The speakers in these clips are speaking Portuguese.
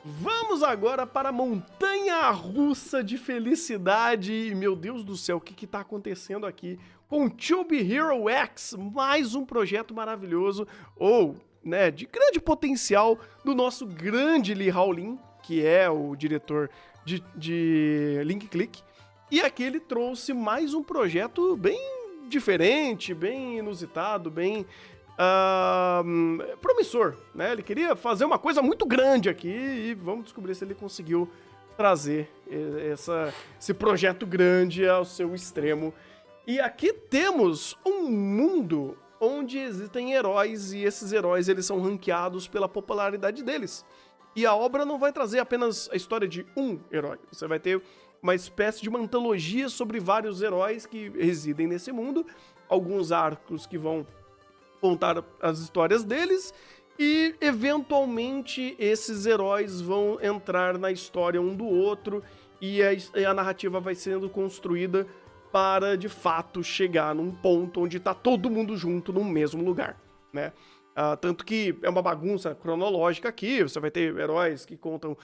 Vamos agora para a montanha-russa de felicidade. E, meu Deus do céu, o que está acontecendo aqui? Com Tube Hero X, mais um projeto maravilhoso, ou, né, de grande potencial do nosso grande Lee Hao-lin, que é o diretor de Link Click. E aqui ele trouxe mais um projeto bem diferente, bem inusitado, bem promissor, né? Ele queria fazer uma coisa muito grande aqui e vamos descobrir se ele conseguiu trazer esse projeto grande ao seu extremo. E aqui temos um mundo onde existem heróis e esses heróis eles são ranqueados pela popularidade deles. E a obra não vai trazer apenas a história de um herói. Você vai ter uma espécie de uma antologia sobre vários heróis que residem nesse mundo, alguns arcos que vão contar as histórias deles e, eventualmente, esses heróis vão entrar na história um do outro e a narrativa vai sendo construída para, de fato, chegar num ponto onde tá todo mundo junto no mesmo lugar, né? Tanto que é uma bagunça cronológica aqui, você vai ter heróis que contam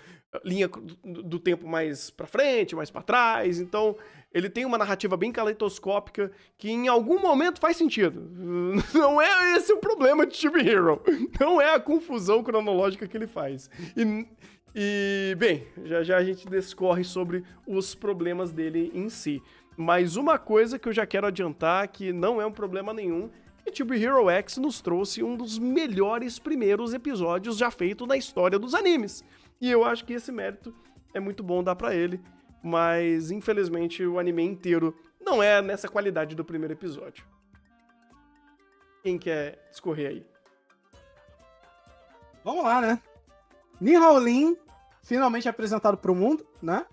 linha do tempo mais pra frente, mais pra trás, então ele tem uma narrativa bem caleidoscópica que em algum momento faz sentido. Não é esse o problema de Tube Hero, não é a confusão cronológica que ele faz. E bem, já a gente discorre sobre os problemas dele em si. Mas uma coisa que eu já quero adiantar, que não é um problema nenhum, e Tube Hero X nos trouxe um dos melhores primeiros episódios já feitos na história dos animes. E eu acho que esse mérito é muito bom dar pra ele, mas infelizmente o anime inteiro não é nessa qualidade do primeiro episódio. Quem quer discorrer aí? Vamos lá, né? Lee Hao-lin, finalmente apresentado pro mundo, né?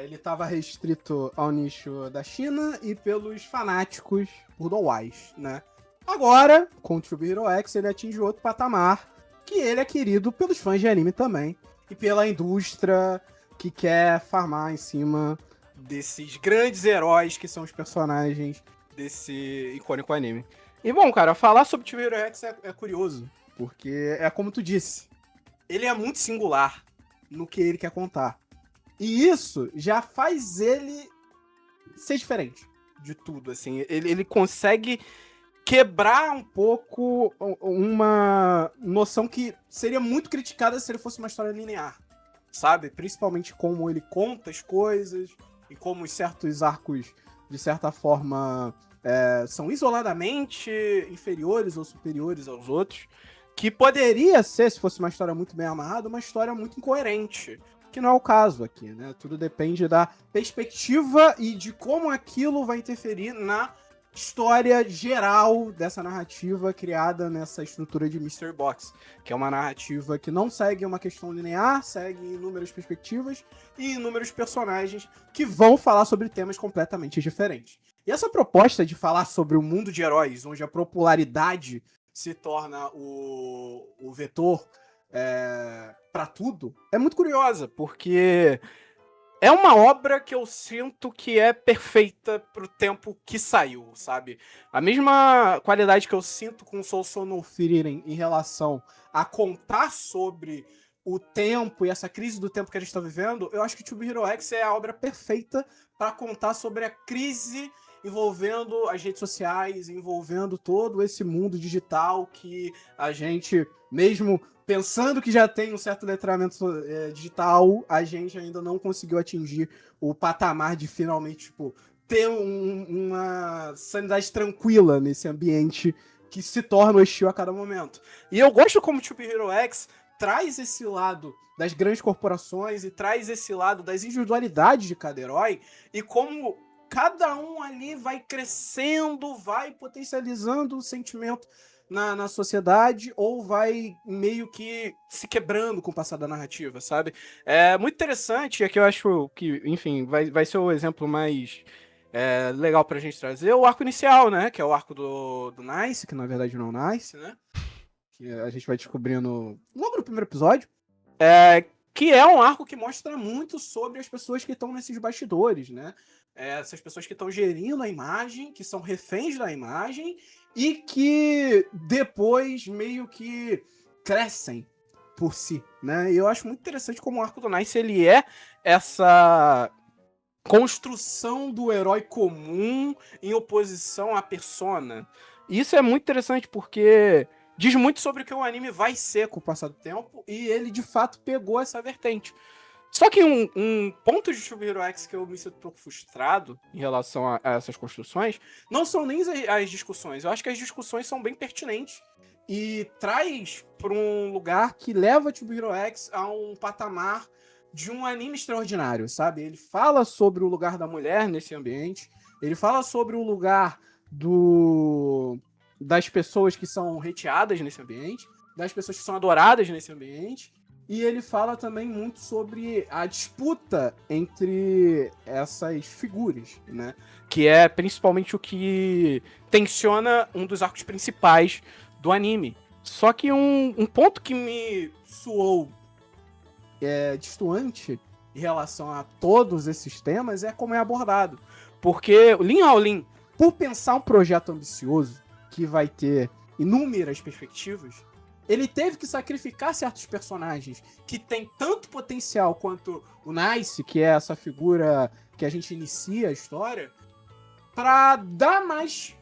Ele estava restrito ao nicho da China e pelos fanáticos worldwide, né? Agora, com o Tube Hero X, ele atinge outro patamar, que ele é querido pelos fãs de anime também, e pela indústria que quer farmar em cima desses grandes heróis que são os personagens desse icônico anime. E bom, cara, falar sobre Tube Hero X é curioso, porque é como tu disse, ele é muito singular no que ele quer contar. E isso já faz ele ser diferente de tudo, assim. Ele consegue quebrar um pouco uma noção que seria muito criticada se ele fosse uma história linear, sabe? Principalmente como ele conta as coisas e como os certos arcos, de certa forma, são isoladamente inferiores ou superiores aos outros, que poderia ser, se fosse uma história muito bem amarrada, uma história muito incoerente. Que não é o caso aqui, né? Tudo depende da perspectiva e de como aquilo vai interferir na história geral dessa narrativa criada nessa estrutura de Mystery Box, que é uma narrativa que não segue uma questão linear, segue inúmeras perspectivas e inúmeros personagens que vão falar sobre temas completamente diferentes. E essa proposta de falar sobre o mundo de heróis, onde a popularidade se torna o vetor para tudo, é muito curiosa, porque é uma obra que eu sinto que é perfeita pro tempo que saiu, sabe? A mesma qualidade que eu sinto com Sousou no Frieren em relação a contar sobre o tempo e essa crise do tempo que a gente tá vivendo, eu acho que Tube Hero X é a obra perfeita para contar sobre a crise envolvendo as redes sociais, envolvendo todo esse mundo digital que a gente, mesmo pensando que já tem um certo letramento digital, a gente ainda não conseguiu atingir o patamar de finalmente, tipo, ter uma sanidade tranquila nesse ambiente que se torna hostil a cada momento. E eu gosto como Tube Hero X traz esse lado das grandes corporações e traz esse lado das individualidades de cada herói e como cada um ali vai crescendo, vai potencializando o sentimento na sociedade ou vai meio que se quebrando com o passar da narrativa, sabe? É muito interessante, é que eu acho que, enfim, vai ser o exemplo mais legal pra gente trazer, o arco inicial, né? Que é o arco do Nice, que na verdade não é o Nice, né? Que a gente vai descobrindo logo no primeiro episódio. Que é um arco que mostra muito sobre as pessoas que estão nesses bastidores, né? Essas pessoas que estão gerindo a imagem, que são reféns da imagem e que depois meio que crescem por si, né? E eu acho muito interessante como o arco do Nice, ele é essa construção do herói comum em oposição à persona. E isso é muito interessante porque diz muito sobre o que o anime vai ser com o passar do tempo, e ele de fato pegou essa vertente. Só que um ponto de Super Hero X que eu me sinto um pouco frustrado em relação a essas construções não são nem as discussões. Eu acho que as discussões são bem pertinentes e traz para um lugar que leva Super Hero X a um patamar de um anime extraordinário, sabe? Ele fala sobre o lugar da mulher nesse ambiente, ele fala sobre o lugar das pessoas que são reteadas nesse ambiente, das pessoas que são adoradas nesse ambiente, e ele fala também muito sobre a disputa entre essas figuras, né? Que é principalmente o que tensiona um dos arcos principais do anime. Só que um ponto que me soou distoante em relação a todos esses temas é como é abordado. Porque o Lin Hao-Lin, por pensar um projeto ambicioso que vai ter inúmeras perspectivas, ele teve que sacrificar certos personagens que têm tanto potencial quanto o Nice, que é essa figura que a gente inicia a história, para dar mais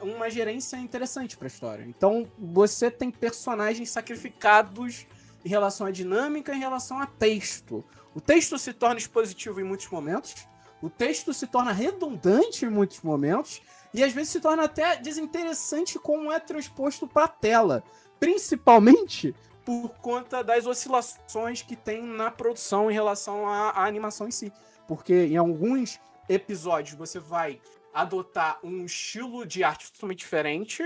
uma gerência interessante para a história. Então, você tem personagens sacrificados em relação à dinâmica, em relação a texto. O texto se torna expositivo em muitos momentos, o texto se torna redundante em muitos momentos, e às vezes se torna até desinteressante como é transposto para a tela. Principalmente por conta das oscilações que tem na produção em relação à animação em si. Porque em alguns episódios você vai adotar um estilo de arte totalmente diferente,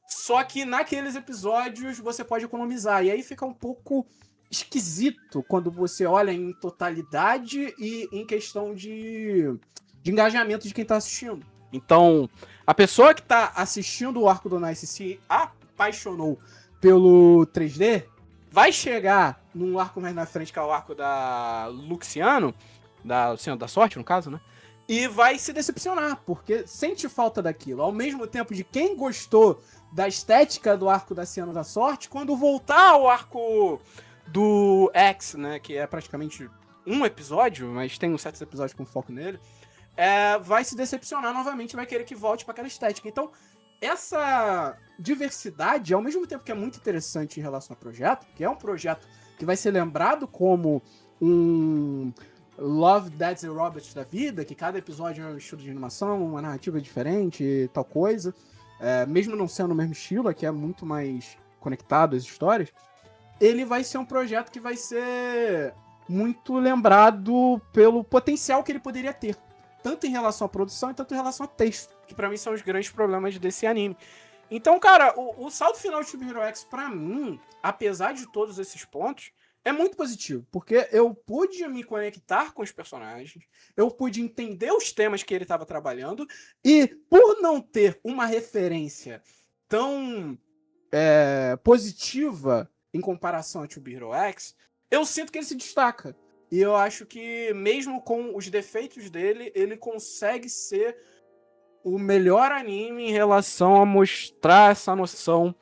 só que naqueles episódios você pode economizar. E aí fica um pouco esquisito quando você olha em totalidade e em questão de engajamento de quem tá assistindo. Então, a pessoa que tá assistindo o arco do Nice se apaixonou pelo 3D, vai chegar num arco mais na frente, que é o arco da Luciano, da Senhora da Sorte, no caso, né? E vai se decepcionar, porque sente falta daquilo. Ao mesmo tempo de quem gostou da estética do arco da Senhora da Sorte, quando voltar ao arco do X, né? Que é praticamente um episódio, mas tem uns certos episódios com foco nele, vai se decepcionar novamente, vai querer que volte para aquela estética. Então, essa diversidade, ao mesmo tempo que é muito interessante em relação ao projeto, que é um projeto que vai ser lembrado como um Love, Death and Robots da vida, que cada episódio é um estilo de animação, uma narrativa diferente, tal coisa, mesmo não sendo o mesmo estilo, que é muito mais conectado às histórias, ele vai ser um projeto que vai ser muito lembrado pelo potencial que ele poderia ter, tanto em relação à produção e tanto em relação ao texto, que pra mim são os grandes problemas desse anime. Então, cara, o saldo final de Super Hero X, pra mim, apesar de todos esses pontos, é muito positivo, porque eu pude me conectar com os personagens, eu pude entender os temas que ele estava trabalhando, e por não ter uma referência tão positiva em comparação a Super Hero X, eu sinto que ele se destaca. E eu acho que, mesmo com os defeitos dele, ele consegue ser o melhor anime em relação a mostrar essa noção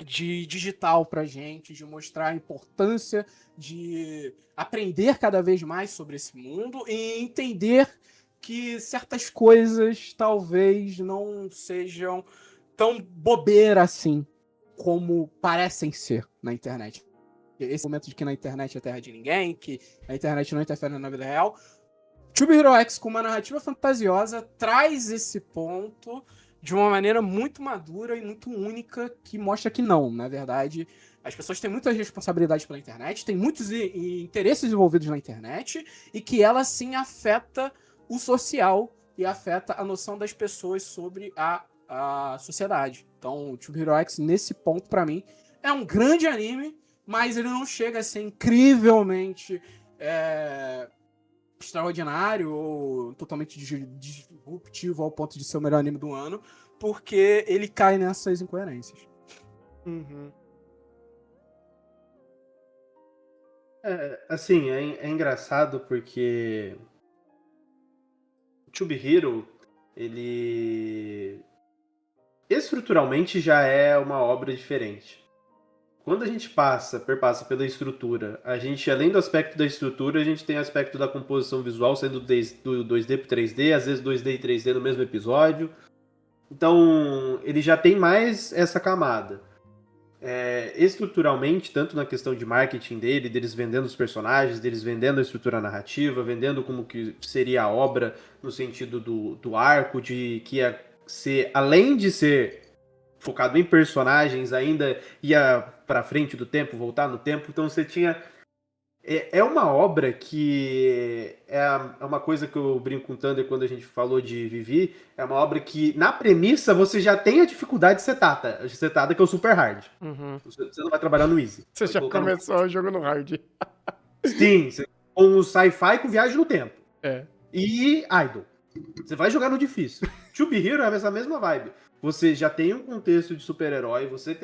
de digital pra gente, de mostrar a importância de aprender cada vez mais sobre esse mundo e entender que certas coisas talvez não sejam tão bobeira assim como parecem ser na internet. Esse momento de que na internet é terra de ninguém, que a internet não interfere na vida real. Super Hero X, com uma narrativa fantasiosa, traz esse ponto de uma maneira muito madura e muito única, que mostra que não, na verdade, as pessoas têm muitas responsabilidades pela internet, têm muitos interesses envolvidos na internet, e que ela sim afeta o social e afeta a noção das pessoas sobre a sociedade. Então, Super Hero X, nesse ponto, pra mim, é um grande anime, mas ele não chega a ser incrivelmente extraordinário ou totalmente disruptivo ao ponto de ser o melhor anime do ano, porque ele cai nessas incoerências. Uhum. Assim, é engraçado porque Tube Hero, ele estruturalmente já é uma obra diferente. quando a gente perpassa pela estrutura, a gente, além do aspecto da estrutura, a gente tem o aspecto da composição visual, sendo do 2D pro 3D, às vezes 2D e 3D no mesmo episódio. Então, ele já tem mais essa camada. Estruturalmente, tanto na questão de marketing dele, deles vendendo os personagens, deles vendendo a estrutura narrativa, vendendo como que seria a obra no sentido do arco, de que ia ser, além de ser focado em personagens, ainda ia pra frente do tempo, voltar no tempo. Então você tinha... É uma obra que é uma coisa que eu brinco com o Thunder quando a gente falou de Vivi. É uma obra que, na premissa, você já tem a dificuldade setada, que é o super hard. Uhum. Você não vai trabalhar no easy. Você já começou o jogo no hard. Sim, com o sci-fi com viagem no tempo. É. E idol. Você vai jogar no difícil. To Be Hero é essa mesma vibe. Você já tem um contexto de super-herói, você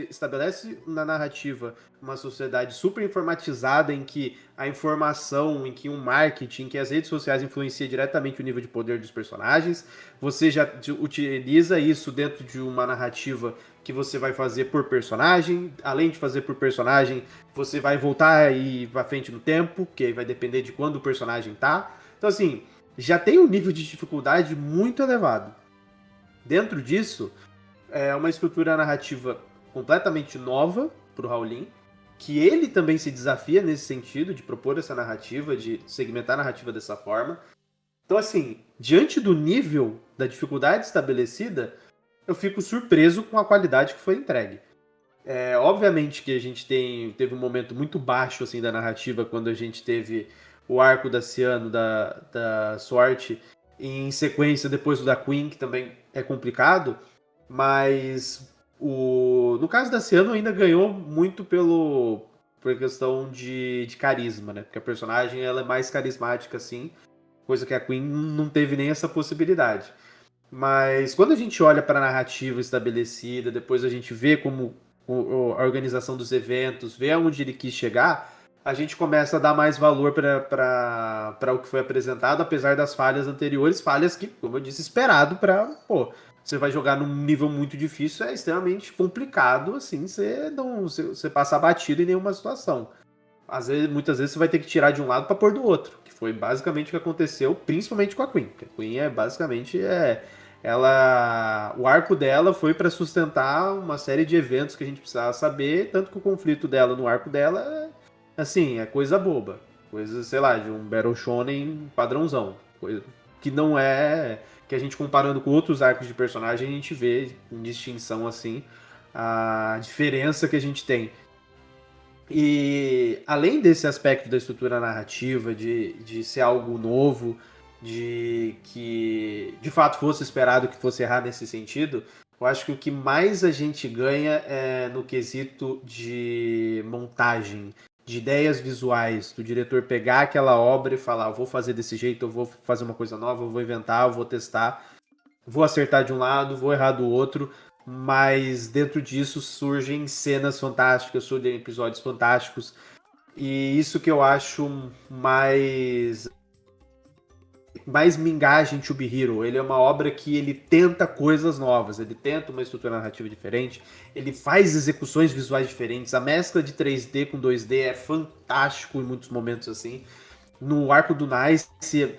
estabelece na narrativa uma sociedade super informatizada em que a informação, em que um marketing, em que as redes sociais influenciam diretamente o nível de poder dos personagens. Você já utiliza isso dentro de uma narrativa que você vai fazer por personagem. Além de fazer por personagem, você vai voltar e ir pra frente no tempo, que aí vai depender de quando o personagem tá. Então, assim, já tem um nível de dificuldade muito elevado. Dentro disso, é uma estrutura narrativa completamente nova para o Howlin, que ele também se desafia nesse sentido, de propor essa narrativa, de segmentar a narrativa dessa forma. Então, assim, diante do nível da dificuldade estabelecida, eu fico surpreso com a qualidade que foi entregue. Obviamente que a gente teve um momento muito baixo assim, da narrativa, quando a gente teve o arco da Ciano, da Sorte, em sequência depois do da Queen, que também é complicado, mas no caso da Ciano ainda ganhou muito por questão de carisma, né? Porque a personagem ela é mais carismática, assim, coisa que a Queen não teve nem essa possibilidade. Mas quando a gente olha para a narrativa estabelecida, depois a gente vê como a organização dos eventos, vê aonde ele quis chegar, a gente começa a dar mais valor para o que foi apresentado, apesar das falhas anteriores, falhas que, como eu disse, esperado você vai jogar num nível muito difícil, é extremamente complicado, assim, você passar batido em nenhuma situação. Muitas vezes você vai ter que tirar de um lado para pôr do outro, que foi basicamente o que aconteceu, principalmente com a Queen. A Queen o arco dela foi para sustentar uma série de eventos que a gente precisava saber, tanto que o conflito dela no arco dela é coisa boba. Coisa, sei lá, de um Battle Shonen padrãozão. Coisa que não é... Que a gente comparando com outros arcos de personagem, a gente vê em distinção, assim, a diferença que a gente tem. E além desse aspecto da estrutura narrativa, de ser algo novo, de que de fato fosse esperado que fosse errar nesse sentido, eu acho que o que mais a gente ganha é no quesito de montagem, de ideias visuais, do diretor pegar aquela obra e falar, eu vou fazer desse jeito, eu vou fazer uma coisa nova, eu vou inventar, eu vou testar, vou acertar de um lado, vou errar do outro, mas dentro disso surgem cenas fantásticas, surgem episódios fantásticos, e isso que eu acho mais me engaja em To Be Hero. Ele é uma obra que ele tenta coisas novas, ele tenta uma estrutura narrativa diferente, ele faz execuções visuais diferentes, a mescla de 3D com 2D é fantástico em muitos momentos assim. No arco do Nice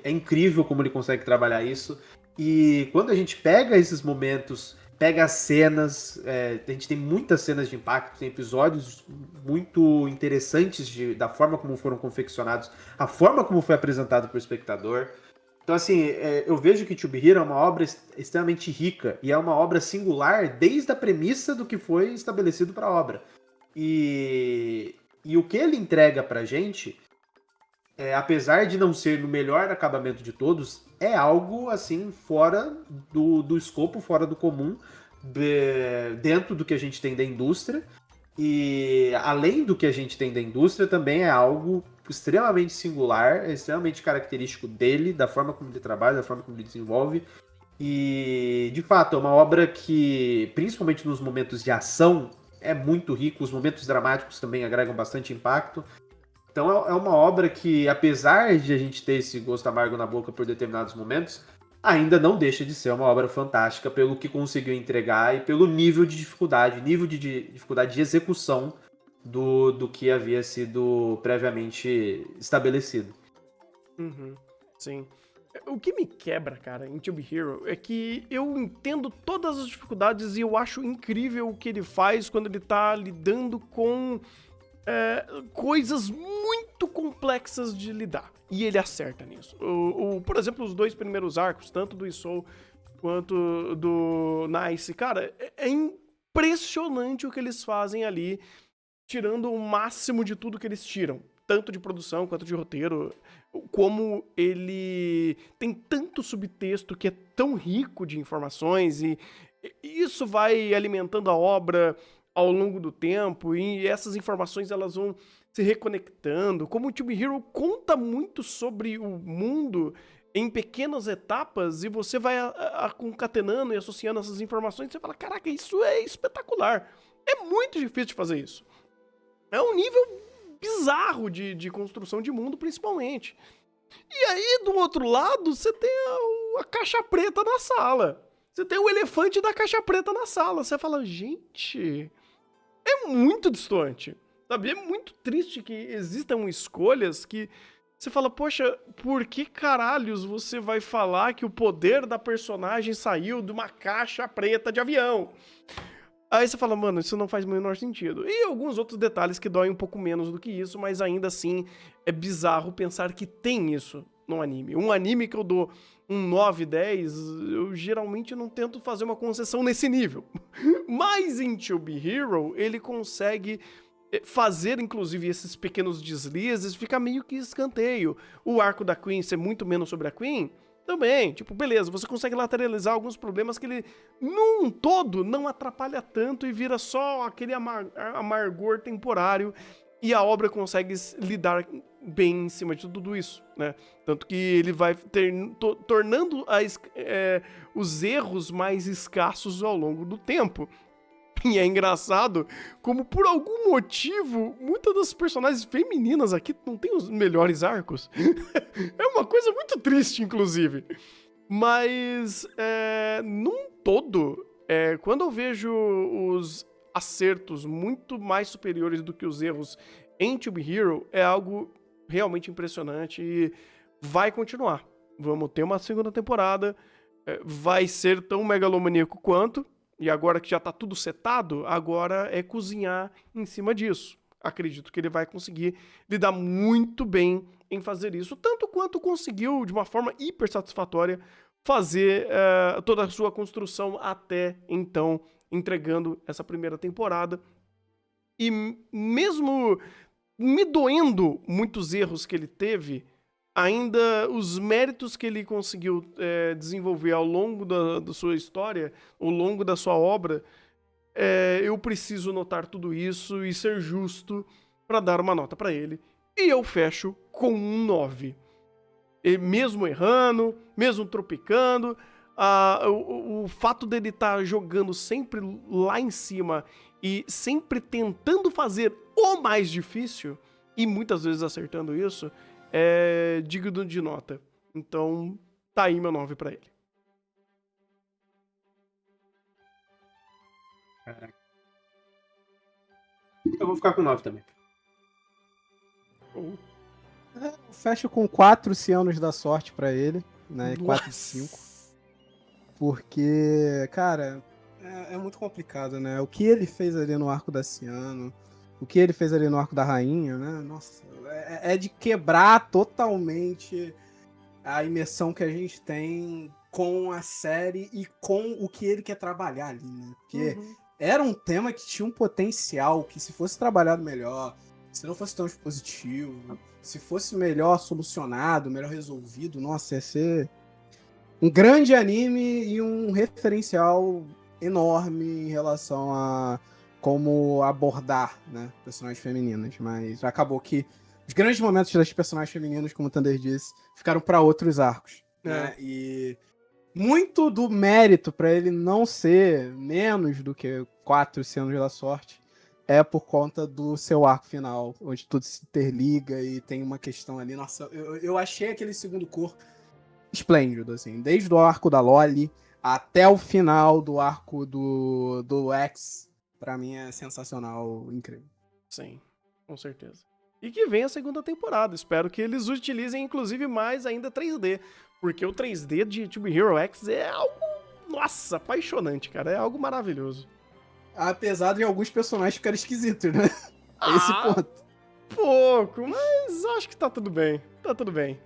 é incrível como ele consegue trabalhar isso, e quando a gente pega esses momentos, pega as cenas, a gente tem muitas cenas de impacto, tem episódios muito interessantes da forma como foram confeccionados, a forma como foi apresentado para o espectador. Então, assim, eu vejo que To Be Hero é uma obra extremamente rica e é uma obra singular desde a premissa do que foi estabelecido para a obra. E o que ele entrega pra gente, apesar de não ser no melhor acabamento de todos, é algo, assim, fora do escopo, fora do comum, dentro do que a gente tem da indústria. E além do que a gente tem da indústria, também é algo extremamente singular, é extremamente característico dele, da forma como ele trabalha, da forma como ele desenvolve. E, de fato, é uma obra que, principalmente nos momentos de ação, é muito rico. Os momentos dramáticos também agregam bastante impacto. Então é uma obra que, apesar de a gente ter esse gosto amargo na boca por determinados momentos, ainda não deixa de ser uma obra fantástica pelo que conseguiu entregar e pelo nível de dificuldade de execução do que havia sido previamente estabelecido. Uhum, sim. O que me quebra, cara, em To Be Hero é que eu entendo todas as dificuldades e eu acho incrível o que ele faz quando ele tá lidando com coisas muito complexas de lidar. E ele acerta nisso. Por exemplo, os 2 primeiros arcos, tanto do Isou quanto do Nice, cara, é impressionante o que eles fazem ali, tirando o máximo de tudo que eles tiram. Tanto de produção quanto de roteiro. Como ele tem tanto subtexto que é tão rico de informações e isso vai alimentando a obra ao longo do tempo e essas informações elas vão se reconectando. Como o To Be Hero conta muito sobre o mundo em pequenas etapas e você vai concatenando e associando essas informações e você fala, caraca, isso é espetacular. É muito difícil de fazer isso. É um nível bizarro de construção de mundo, principalmente. E aí, do outro lado, você tem a caixa preta na sala. Você tem o elefante da caixa preta na sala. Você fala, gente, é muito distante. Sabe? É muito triste que existam escolhas que você fala, poxa, por que caralhos você vai falar que o poder da personagem saiu de uma caixa preta de avião? Aí você fala, mano, isso não faz o menor sentido. E alguns outros detalhes que doem um pouco menos do que isso, mas ainda assim é bizarro pensar que tem isso no anime. Um anime que eu dou um 9, 10, eu geralmente não tento fazer uma concessão nesse nível. Mas em To Be Hero, ele consegue fazer, inclusive, esses pequenos deslizes, fica meio que escanteio. O arco da Queen ser muito menos sobre a Queen... Também, tipo, beleza, você consegue lateralizar alguns problemas que ele, num todo, não atrapalha tanto e vira só aquele amargor temporário e a obra consegue lidar bem em cima de tudo isso, né? Tanto que ele vai tornando os erros mais escassos ao longo do tempo. E é engraçado como, por algum motivo, muitas das personagens femininas aqui não têm os melhores arcos. É uma coisa muito triste, inclusive. Mas, num todo, quando eu vejo os acertos muito mais superiores do que os erros em To Be Hero, é algo realmente impressionante e vai continuar. Vamos ter uma segunda temporada, vai ser tão megalomaníaco quanto... E agora que já tá tudo setado, agora é cozinhar em cima disso. Acredito que ele vai conseguir lidar muito bem em fazer isso, tanto quanto conseguiu, de uma forma hiper satisfatória, fazer toda a sua construção até então, entregando essa primeira temporada. E mesmo me doendo muitos erros que ele teve, ainda os méritos que ele conseguiu desenvolver ao longo da sua história, ao longo da sua obra, eu preciso notar tudo isso e ser justo para dar uma nota para ele. E eu fecho com um 9. E mesmo errando, mesmo tropicando, o fato dele estar jogando sempre lá em cima e sempre tentando fazer o mais difícil, e muitas vezes acertando isso, é digno de nota. Então, tá aí meu 9 pra ele. Caraca. Eu vou ficar com 9 também. Eu fecho com 4 cianos da sorte pra ele, né? 4 e 5. Porque, cara, é muito complicado, né? O que ele fez ali no arco da Ciano, o que ele fez ali no arco da Rainha, né? Nossa, é de quebrar totalmente a imersão que a gente tem com a série e com o que ele quer trabalhar ali, né? Porque era um tema que tinha um potencial que, se fosse trabalhado melhor, se não fosse tão expositivo, se fosse melhor solucionado, melhor resolvido, nossa, ia ser um grande anime e um referencial enorme em relação a como abordar, né, personagens femininas. Mas acabou que os grandes momentos das personagens femininas, como o Thunder disse, ficaram para outros arcos. Né? E muito do mérito para ele não ser menos do que 4 cianos da sorte é por conta do seu arco final, onde tudo se interliga e tem uma questão ali. Nossa, eu achei aquele segundo cor esplêndido, assim. Desde o arco da Loli até o final do arco do X. Pra mim é sensacional, incrível. Sim, com certeza. E que venha a segunda temporada. Espero que eles utilizem, inclusive, mais ainda 3D. Porque o 3D de To Be Hero X é algo, nossa, apaixonante, cara. É algo maravilhoso. Apesar de alguns personagens ficarem esquisitos, né? É esse ponto. Pouco, mas acho que tá tudo bem. Tá tudo bem.